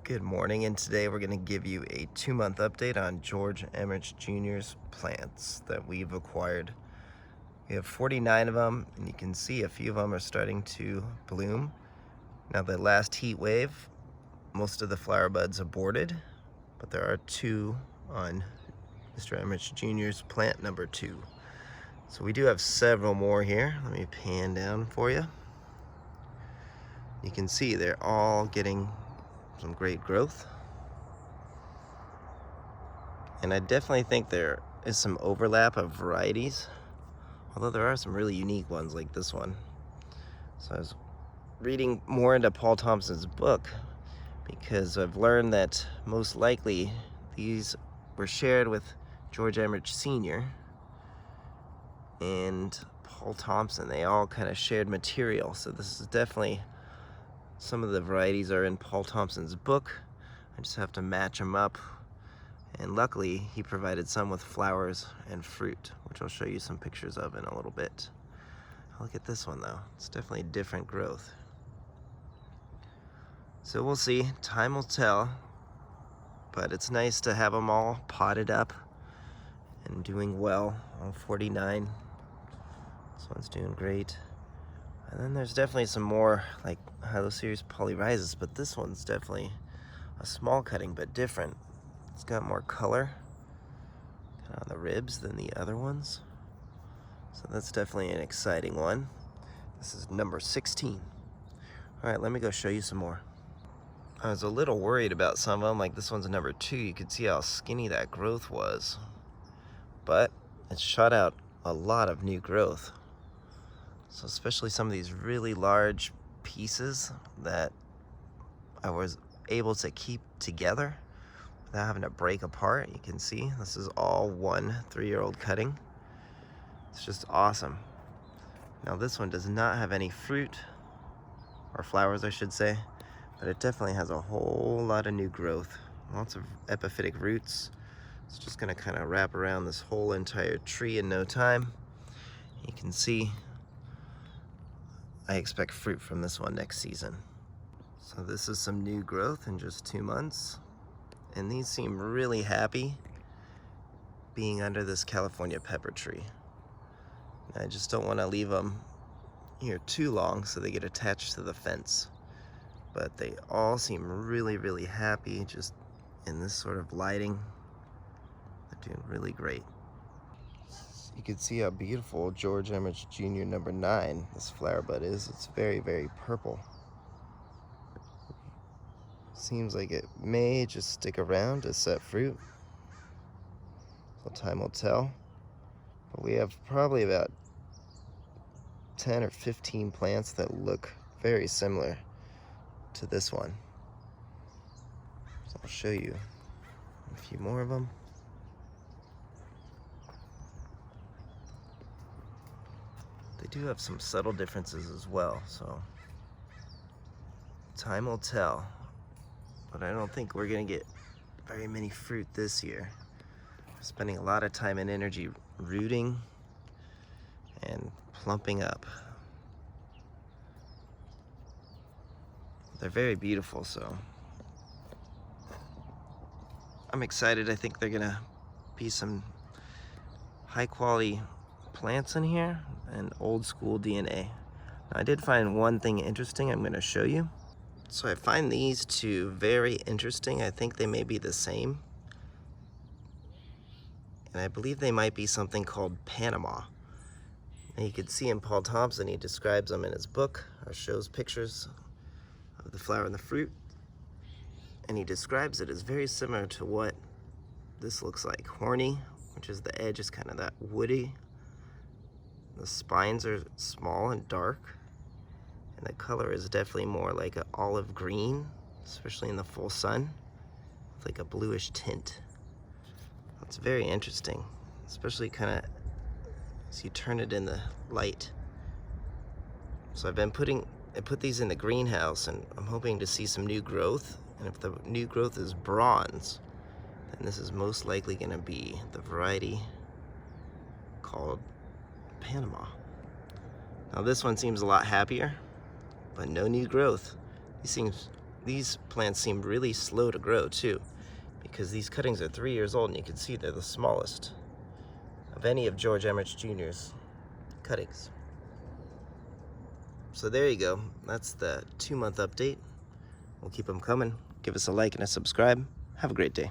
Good morning, and today we're going to give you a 2-month update on George Emerich Jr.'s plants that we've acquired. We have 49 of them, and you can see a few of them are starting to bloom. Now, the last heat wave, most of the flower buds aborted, but there are 2 on Mr. Emerich Jr.'s plant number 2. So we do have several more here. Let me pan down for you. You can see they're all getting some great growth. And I definitely think there is some overlap of varieties, although there are some really unique ones like this one. So I was reading more into Paul Thompson's book because I've learned that most likely these were shared with George Emerich Sr. and Paul Thompson. They all kind of shared material, so this is definitely, some of the varieties are in Paul Thompson's book. I just have to match them up. And luckily, he provided some with flowers and fruit, which I'll show you some pictures of in a little bit. Look at this one though. It's definitely different growth. So we'll see. Time will tell. But it's nice to have them all potted up and doing well. All 49. This one's doing great. And then there's definitely some more like Hyloceres polyrhizis, but this one's definitely a small cutting, but different. It's got more color kind of on the ribs than the other ones. So that's definitely an exciting one. This is number 16. All right, let me go show you some more. I was a little worried about some of them, like this one's number 2. You could see how skinny that growth was, but it shot out a lot of new growth. So especially some of these really large pieces that I was able to keep together without having to break apart. You can see this is all one 3-year-old cutting. It's just awesome. Now this one does not have any fruit or flowers, I should say, but it definitely has a whole lot of new growth. Lots of epiphytic roots. It's just gonna kind of wrap around this whole entire tree in no time. You can see I expect fruit from this one next season. So this is some new growth in just 2 months. And these seem really happy being under this California pepper tree. And I just don't want to leave them here too long so they get attached to the fence. But they all seem really, really happy just in this sort of lighting. They're doing really great. You can see how beautiful George Emerich Jr. number 9, this flower bud is. It's very, very purple. Seems like it may just stick around to set fruit. So time will tell. But we have probably about 10 or 15 plants that look very similar to this one. So I'll show you a few more of them. They do have some subtle differences as well, so time will tell. But I don't think we're gonna get very many fruit this year. We're spending a lot of time and energy rooting and plumping up. They're very beautiful, so I'm excited. I think they're gonna be some high quality plants in here and old school DNA. Now, I did find one thing interesting I'm gonna show you. So I find these 2 very interesting. I think they may be the same. And I believe they might be something called Panama. And you can see in Paul Thompson, he describes them in his book, or shows pictures of the flower and the fruit. And he describes it as very similar to what this looks like. Horny, which is the edge is kind of that woody. The spines are small and dark. And the color is definitely more like an olive green, especially in the full sun, with like a bluish tint. It's very interesting, especially kind of as you turn it in the light. So I put these in the greenhouse, and I'm hoping to see some new growth. And if the new growth is bronze, then this is most likely going to be the variety called Panama. Now this one seems a lot happier, but no new growth. These seem These plants seem really slow to grow too, because these cuttings are 3 years old, and you can see they're the smallest of any of George Emerich Jr.'s cuttings. So there you go. That's the 2-month update. We'll keep them coming. Give us a like and a subscribe. Have a great day.